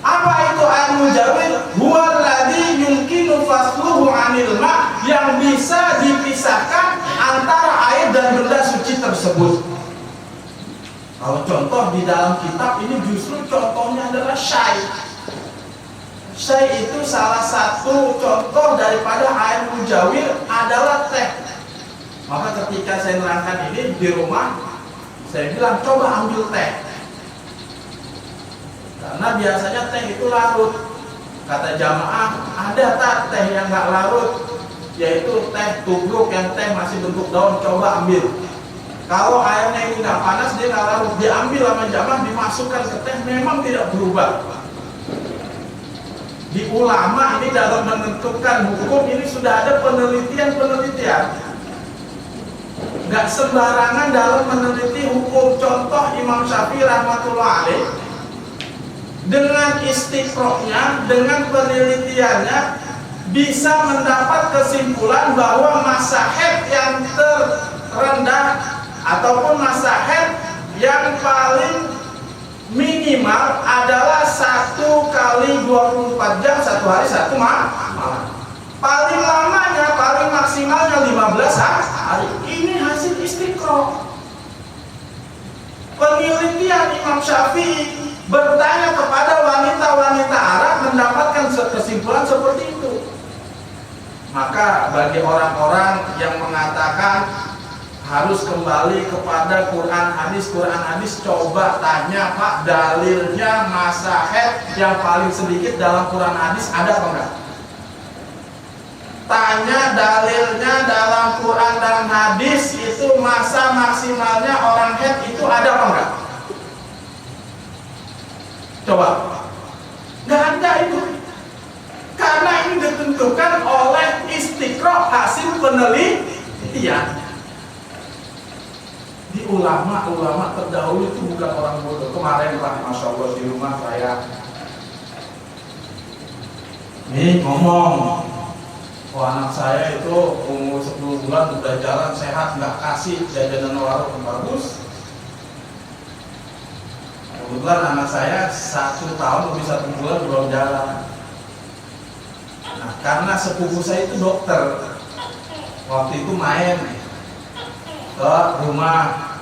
Apa itu air mujawir? Huwa alladzi yumkinu fasluhu 'anil ma', yang bisa dipisahkan antara air dan benda suci tersebut. Kalau contoh di dalam kitab ini justru contohnya adalah syai. Syai itu salah satu contoh daripada air mujawir adalah teh. Maka ketika saya menerangkan ini di rumah, saya bilang coba ambil teh. Karena biasanya teh itu larut. Kata jamaah, ada tak teh yang nggak larut? Yaitu teh tubruk yang teh masih bentuk daun, coba ambil. Kalau airnya ini nggak panas, dia nggak larut. Diambil sama jamaah, dimasukkan ke teh, memang tidak berubah. Di ulama ini dalam menentukan hukum ini sudah ada penelitian. Nggak sembarangan dalam meneliti hukum. Contoh Imam Syafi'i rahmatullah alaih, dengan istiqrohnya, dengan penelitiannya, bisa mendapat kesimpulan bahwa masa haid yang terendah ataupun masa haid yang paling minimal adalah 1 kali 24 jam, 1 hari 1 malam. Paling lamanya, paling maksimalnya 15 hari. Ini hasil istiqroh. Penelitian Imam Syafi'i bertanya kepada wanita-wanita Arab, mendapatkan kesimpulan seperti itu. Maka bagi orang-orang yang mengatakan harus kembali kepada Quran hadis, coba tanya Pak, dalilnya masa haid yang paling sedikit dalam Quran hadis ada apa enggak? Tanya dalilnya dalam Quran dan hadis itu masa maksimalnya orang haid itu ada apa enggak? ulama terdahulu itu bukan orang bodoh. Kemarin Pak, Masya Allah di rumah saya nih ngomong, anak saya itu umur 10 bulan udah jalan sehat, nggak kasih jajanan warung yang bagus. Kebetulan anak saya 1 tahun lebih 1 bulan belum jalan. Nah, karena sepupu saya itu dokter, waktu itu main ke rumah,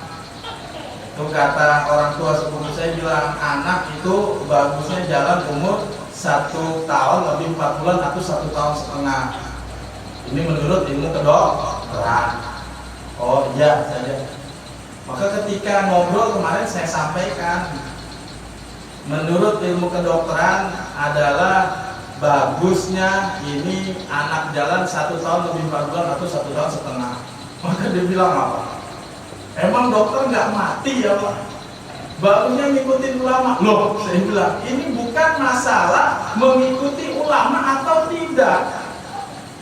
itu kata orang tua sepupu saya bilang, anak itu bagusnya jalan umur 1 tahun lebih 4 bulan atau 1 tahun setengah. Ini menurut ilmu kedokteran. Oh iya saja. Maka ketika ngobrol kemarin saya sampaikan, menurut ilmu kedokteran adalah bagusnya ini anak jalan 1 tahun lebih 4 bulan atau 1 tahun setengah. Maka dia bilang apa? Emang dokter nggak mati ya Pak? Bagusnya ngikutin ulama. Loh, saya bilang ini bukan masalah mengikuti ulama atau tidak,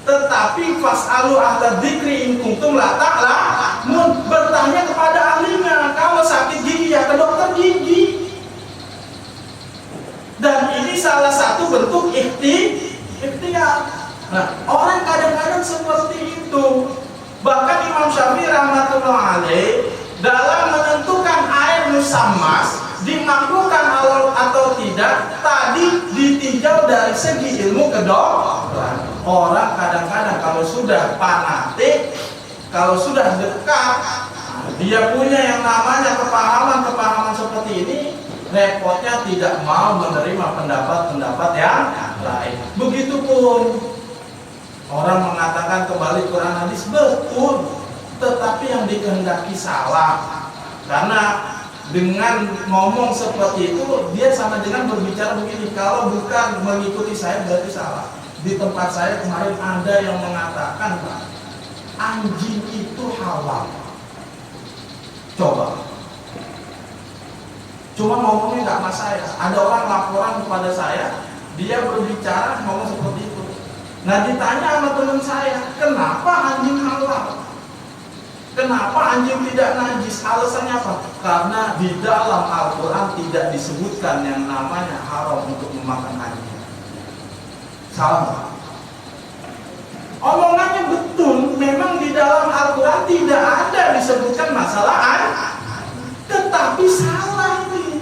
tetapi fas'alu ahla dzikri in kuntum la ta'lamun, bertanya kepada ahlinya. Kalau sakit gigi ya ke dokter gigi. Dan ini salah satu bentuk ikhtiar. Nah, orang kadang-kadang seperti itu. Bahkan Imam Syafi'i rahmatullah alaih dalam menentukan air musammas dimakruhkan atau tidak tadi ditinjau dari segi ilmu kedokteran. Orang kadang-kadang kalau sudah fanatik, kalau sudah dekat, dia punya yang namanya kepahaman seperti ini, repotnya tidak mau menerima pendapat-pendapat yang lain. Begitupun orang mengatakan kembali Quran hadis, betul, tetapi yang dikehendaki salah. Karena dengan ngomong seperti itu dia sama dengan berbicara begini, kalau bukan mengikuti saya berarti salah. Di tempat saya kemarin ada yang mengatakan, Pak, anjing itu halal. Coba. Cuma ngomongnya nggak sama saya. Ada orang laporan kepada saya, dia berbicara ngomong seperti itu. Nah, ditanya sama teman saya, kenapa anjing halal? Kenapa anjing tidak najis? Alasannya apa? Karena di dalam Al-Quran tidak disebutkan yang namanya haram untuk memakan anjing. Salah. Omongannya betul, memang di dalam Al-Quran tidak ada disebutkan masalah anjing, tetapi salah ini.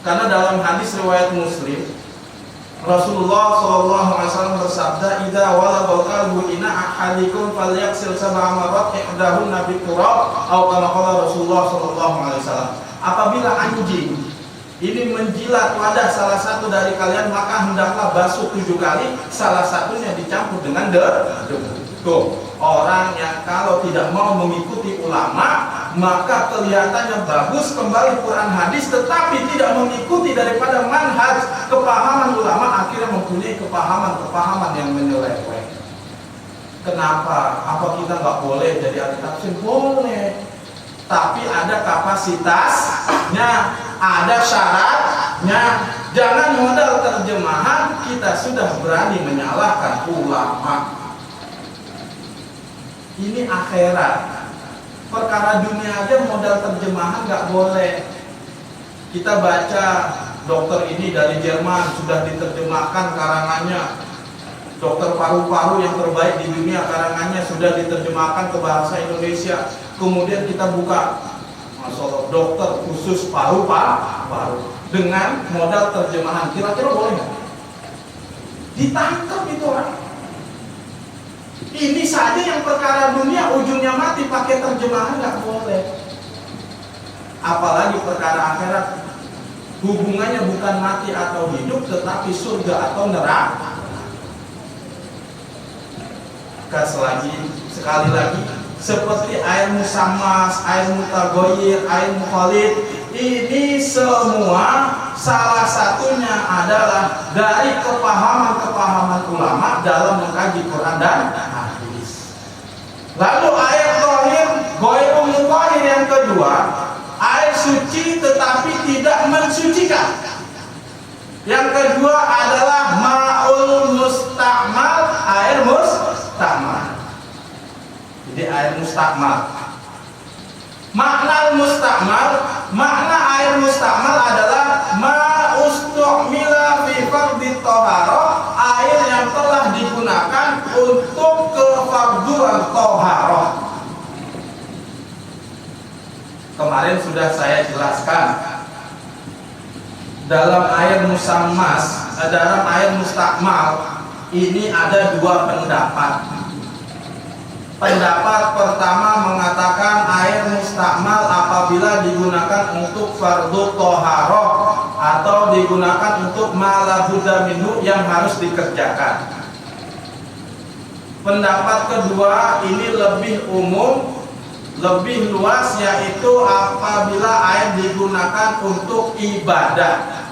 Karena dalam hadis riwayat Muslim, Rasulullah SAW bersabda, "Idza walagha qalbu ina ahadikum falyaghsil sab'a marrat ihdahunna biturab," atau kama qala Rasulullah SAW. Apabila anjing ini menjilat wadah salah satu dari kalian, maka hendaklah basuh 7 kali, salah satunya dicampur dengan debu. Tuh, orang yang kalau tidak mau mengikuti ulama, maka kelihatannya bagus kembali Quran hadis, tetapi tidak mengikuti daripada manhaj kepahaman ulama, akhirnya mempunyai kepahaman yang menyeleweng. Kenapa? Apa kita nggak boleh jadi ahli tafsir? Boleh, tapi ada kapasitasnya, ada syaratnya. Jangan modal terjemahan kita sudah berani menyalahkan ulama. Ini akhirat. Perkara dunia aja modal terjemahan nggak boleh. Kita baca dokter ini dari Jerman sudah diterjemahkan karangannya, dokter paru-paru yang terbaik di dunia karangannya sudah diterjemahkan ke bahasa Indonesia. Kemudian kita buka, Masya Allah, dokter khusus paru-paru dengan modal terjemahan. Kira-kira boleh nggak? Ditangkap itu orang. Ini saja yang perkara dunia ujungnya mati pakai terjemahan nggak boleh. Apalagi perkara akhirat, hubungannya bukan mati atau hidup, tetapi surga atau neraka. Sekali lagi, seperti air musammas, air mutagoyir, air mukhalid, ini semua salah satunya adalah dari kepahaman ulama dalam mengkaji Quran dan hadis. Lalu air tohir, goyrul mutahhir yang kedua, air suci tetapi tidak mensucikan. Yang kedua adalah ma'ul musta'mal, air musta'mal. Jadi air mustakmal. Makna air mustakmal adalah ma'ustu'mila fi fardhi thaharah, air yang telah digunakan untuk kefarduan thaharah. Kemarin sudah saya jelaskan, dalam air musammas, dalam air mustakmal ini ada dua pendapat. Pendapat pertama mengatakan air mustakmal apabila digunakan untuk fardhu thaharah atau digunakan untuk ma la budda minhu yang harus dikerjakan. Pendapat kedua ini lebih umum, lebih luas, yaitu apabila air digunakan untuk ibadah.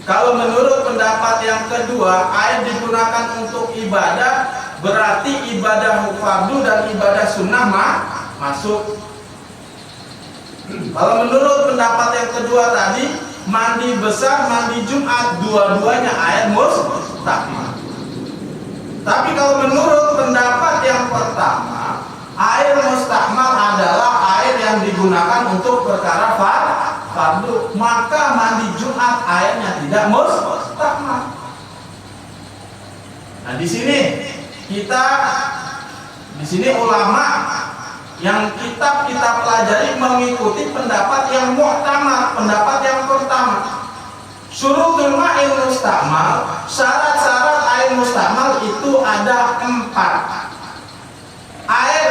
Kalau menurut pendapat yang kedua, air digunakan untuk ibadah, berarti ibadah fardu dan ibadah sunnah masuk. Kalau menurut pendapat yang kedua tadi, mandi besar, mandi Jumat, dua-duanya air mustakmal. Tapi kalau menurut pendapat yang pertama, air mustakmal adalah air yang digunakan untuk perkara fardu, maka mandi Jumat airnya tidak mustakmal. Nah, di sini ulama yang kita pelajari mengikuti pendapat yang mu'tamad, pendapat yang pertama. Syurutul ma'il mustakmal, syarat-syarat air mustakmal itu ada 4. Air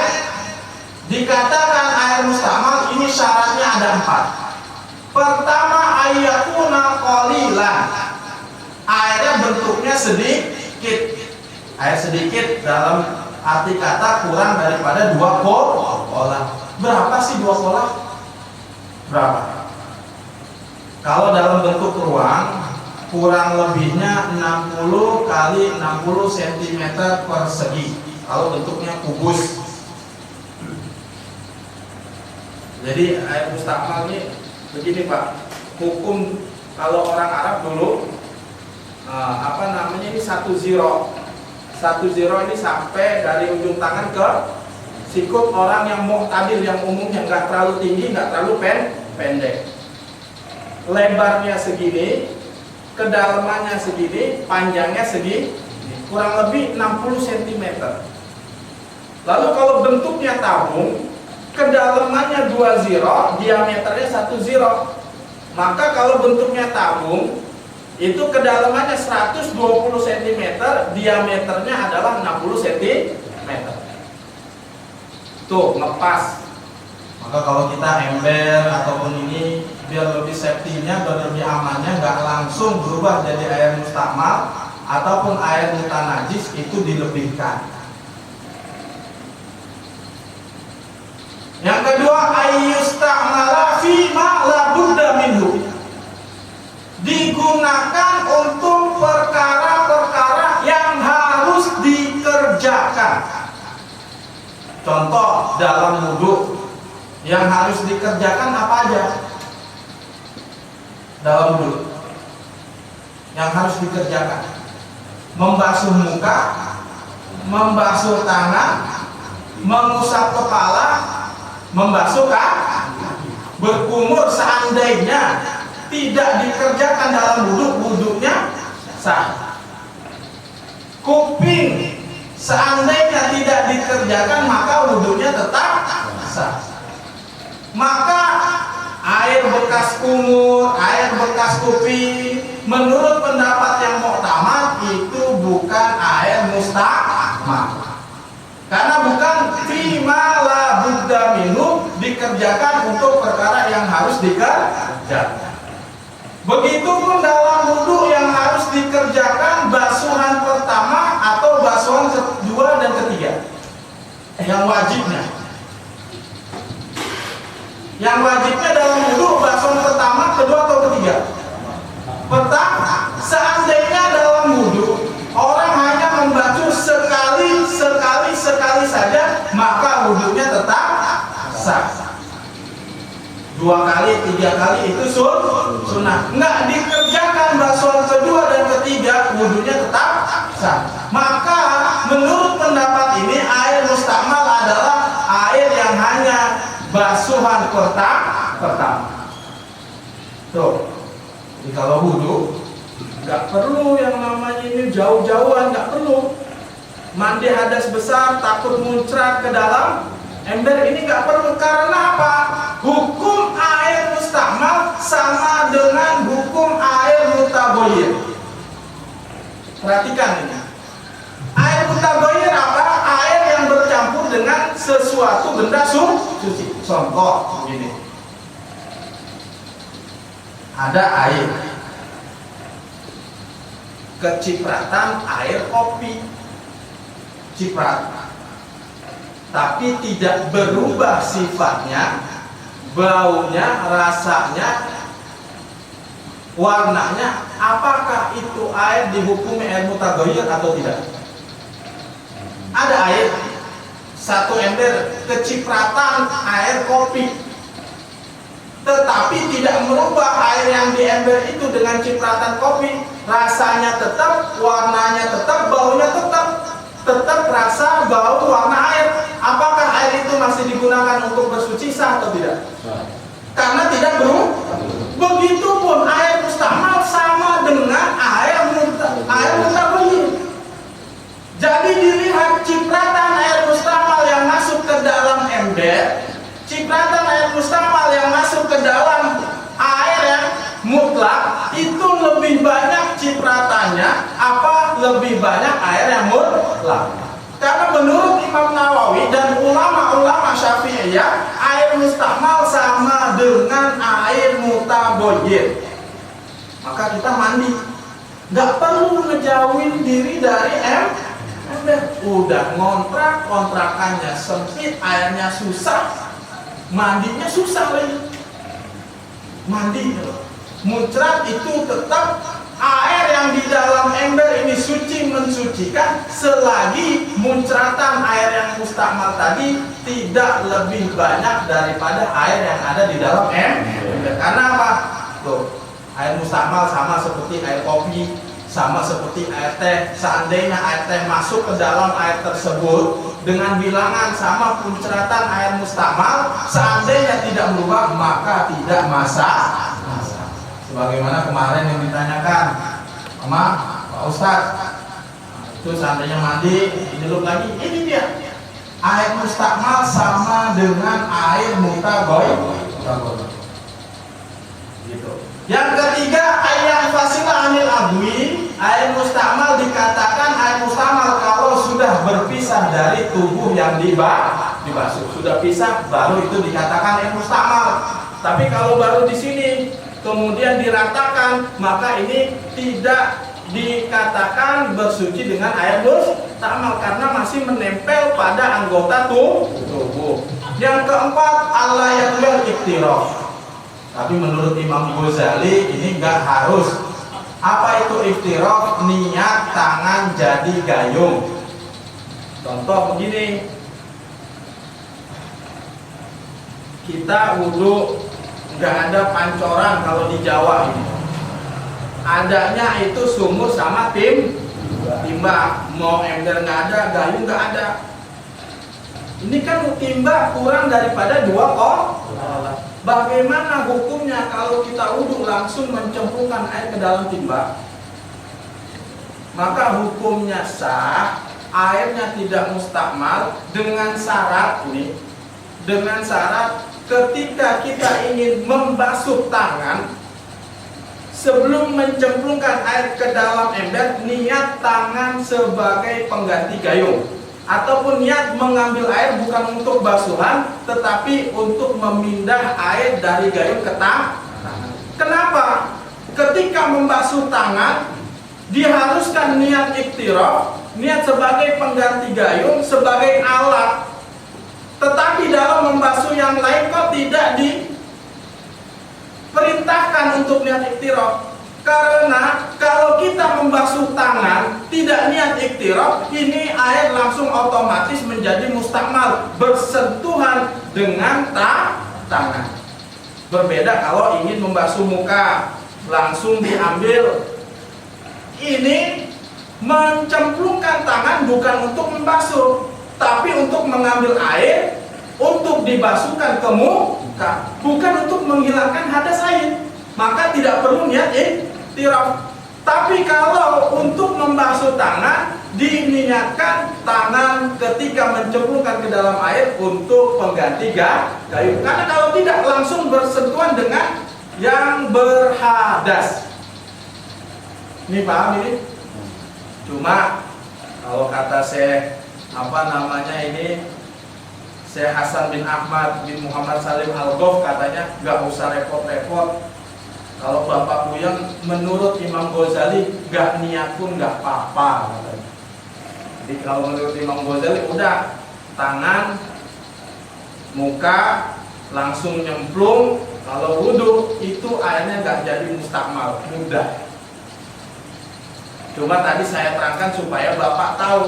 dikatakan air mustakmal ini syaratnya ada 4. Pertama, ayyakuna qalilan, airnya bentuknya sedikit. Air sedikit dalam arti kata kurang daripada 2 pola. Berapa sih 2 pola? Berapa? Kalau dalam bentuk ruang, kurang lebihnya 60 kali 60 cm persegi. Kalau bentuknya kubus. Jadi air mustakmal ini begini Pak. Hukum kalau orang Arab dulu ini 1 zero ini sampai dari ujung tangan ke sikut orang yang mu'tadil, yang umumnya nggak terlalu tinggi, nggak terlalu pendek. Lebarnya segini, kedalamannya segini, panjangnya segini, kurang lebih 60 cm. Lalu kalau bentuknya tabung, kedalamannya 2 zero, diameternya 1 zero. Maka kalau bentuknya tabung, itu kedalamannya 120 cm, diameternya adalah 60 cm. Tuh, ngepas. Maka kalau kita ember ataupun ini, biar lebih safety-nya, biar lebih amannya, nggak langsung berubah jadi air mustakmal ataupun air mutanajis, itu dilebihkan. Yang kedua, ayyustamala fi ma la budda minhu, digunakan untuk perkara-perkara yang harus dikerjakan. Contoh dalam wudu yang harus dikerjakan apa aja? Dalam wudu yang harus dikerjakan: membasuh muka, membasuh tangan, mengusap kepala, membasuh kaki, berkumur. Seandainya tidak dikerjakan dalam wudunya sah. Kuping seandainya tidak dikerjakan maka wudunya tetap sah. Maka air bekas kumur, air bekas kuping, menurut pendapat yang mu'tamad itu bukan air mustakmal, karena bukan fima la budda minhu, dikerjakan untuk perkara yang harus dikerjakan. Begitupun dalam wudu yang harus dikerjakan basuhan pertama atau basuhan kedua dan ketiga. Yang wajibnya dalam wudu basuhan pertama, kedua atau ketiga? Pertama. Seandainya dalam wudu orang hanya membasuh sekali saja, maka wudunya tetap sah. 2 kali, 3 kali itu sunnah. Nggak dikerjakan basuhan kedua dan ketiga, wudunya tetap sah. Maka menurut pendapat ini air mustakmal air yang hanya basuhan pertama. Tuh, jadi kalau wudhu nggak perlu yang namanya ini jauh-jauhan, nggak perlu. Mandi hadas besar takut muncrat ke dalam ember, ini nggak perlu. Karena apa? Hukum air mustakmal sama dengan hukum air mutagoyir. Perhatikan ini. Air mutagoyir apa? Air yang bercampur dengan sesuatu benda suci. Contoh begini. Ada air, kecipratan air kopi, ciprat, tapi tidak berubah sifatnya, baunya, rasanya, warnanya. Apakah itu air dihukumi air mutagoyir atau tidak? Ada air, satu ember, kecipratan air kopi, tetapi tidak merubah air yang di ember itu dengan cipratan kopi. Rasanya tetap, warnanya tetap, baunya tetap rasa, bau, warna air. Apakah air itu masih digunakan untuk bersuci, sah atau tidak? Karena tidak berubah. Begitupun air mustakmal sama dengan air mutagoyir. Jadi dilihat cipratan air mustakmal yang masuk ke dalam ember, cipratan air mustakmal yang masuk ke dalam air yang mutlak, itu lebih banyak cipratannya apa lebih banyak air yang mutlak? Karena menurut Imam Nawawi dan ulama-ulama Syafi'iyah, air mustakmal sama dengan air mutagoyir. Maka kita mandi, nggak perlu ngejauhin diri dari ember. Udah ngontrak, kontrakannya sempit, airnya susah, mandinya susah lagi. Mandi muncrat itu tetap air yang di dalam ember ini suci, mensucikan, selagi muncratan air yang mustakmal tadi tidak lebih banyak daripada air yang ada di dalam ember. Karena apa? Tuh, air mustakmal sama seperti air kopi, sama seperti air teh. Seandainya air teh masuk ke dalam air tersebut dengan bilangan sama muncratan air mustakmal, seandainya tidak berubah, maka tidak masalah. Sebagaimana kemarin yang ditanyakan sama Pak Ustadz, itu seandainya mandi, dicelup lagi, ini dia air mustakmal sama dengan air mutagoyir. Gitu. Yang ketiga, air fasila anil abwi. Air mustakmal dikatakan air mustakmal kalau sudah berpisah dari tubuh yang dibasuh, sudah pisah, baru itu dikatakan air mustakmal. Tapi kalau baru di sini kemudian diratakan, maka ini tidak dikatakan bersuci dengan air mustakmal karena masih menempel pada anggota tubuh. Yang keempat, al-layakul iktiraf. Tapi menurut Imam Ghazali ini nggak harus. Apa itu iktiraf? Niat tangan jadi gayung. Contoh begini, kita wudhu nggak ada pancoran kalau di Jawa ini. Adanya itu sumur sama timba. Mau ember nggak ada, gayung nggak ada. Ini kan timba kurang daripada 2 kolam. Bagaimana hukumnya kalau kita wudhu langsung mencemplungkan air ke dalam timba? Maka hukumnya sah, airnya tidak mustakmal dengan syarat ini, dengan syarat ketika kita ingin membasuh tangan, sebelum mencemplungkan air ke dalam ember, niat tangan sebagai pengganti gayung, ataupun niat mengambil air bukan untuk basuhan, tetapi untuk memindah air dari gayung ke tangan. Kenapa? Ketika membasuh tangan, diharuskan niat iktiraf, niat sebagai pengganti gayung, sebagai alat. Tetapi dalam membasuh yang lain kok tidak diperintahkan untuk niat iktiraf. Karena kalau kita membasuh tangan tidak niat iktiraf, ini air langsung otomatis menjadi mustakmal, bersentuhan dengan tangan. Berbeda kalau ingin membasuh muka, langsung diambil. Ini mencemplungkan tangan bukan untuk membasuh, tapi untuk mengambil air untuk dibasuhkan ke muka, bukan untuk menghilangkan hadas haid. Maka tidak perlu niat iktiraf. Tapi kalau untuk membasuh tangan, diniatkan tangan ketika mencemplungkan ke dalam air untuk pengganti gayung. Karena kalau tidak langsung bersentuhan dengan yang berhadas. Ini paham ini? Cuma kalau kata Syekh Syekh Hasan bin Ahmad bin Muhammad Salim Al-Ghof katanya nggak usah repot-repot. Kalau Bapak Buyang menurut Imam Ghazali nggak niat pun nggak apa-apa katanya. Jadi kalau menurut Imam Ghazali udah tangan, muka langsung nyemplung. Kalau wudhu itu airnya nggak jadi mustakmal, mudah. Cuma tadi saya terangkan supaya Bapak tahu.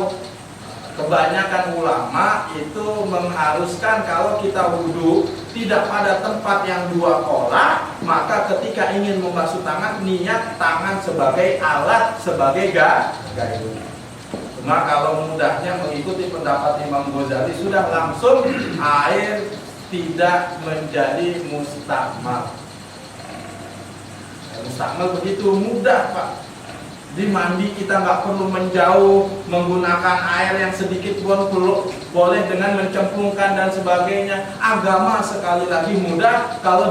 Kebanyakan ulama itu mengharuskan kalau kita wudhu tidak pada tempat yang dua kolah, maka ketika ingin membasuh tangan, niat tangan sebagai alat, sebagai gayung. Cuma kalau mudahnya mengikuti pendapat Imam Ghazali, sudah langsung air tidak menjadi mustakmal. Mustakmal begitu mudah, Pak. Di mandi kita nggak perlu menjauh, menggunakan air yang sedikit pun boleh dengan mencemplungkan dan sebagainya. Agama sekali lagi mudah kalau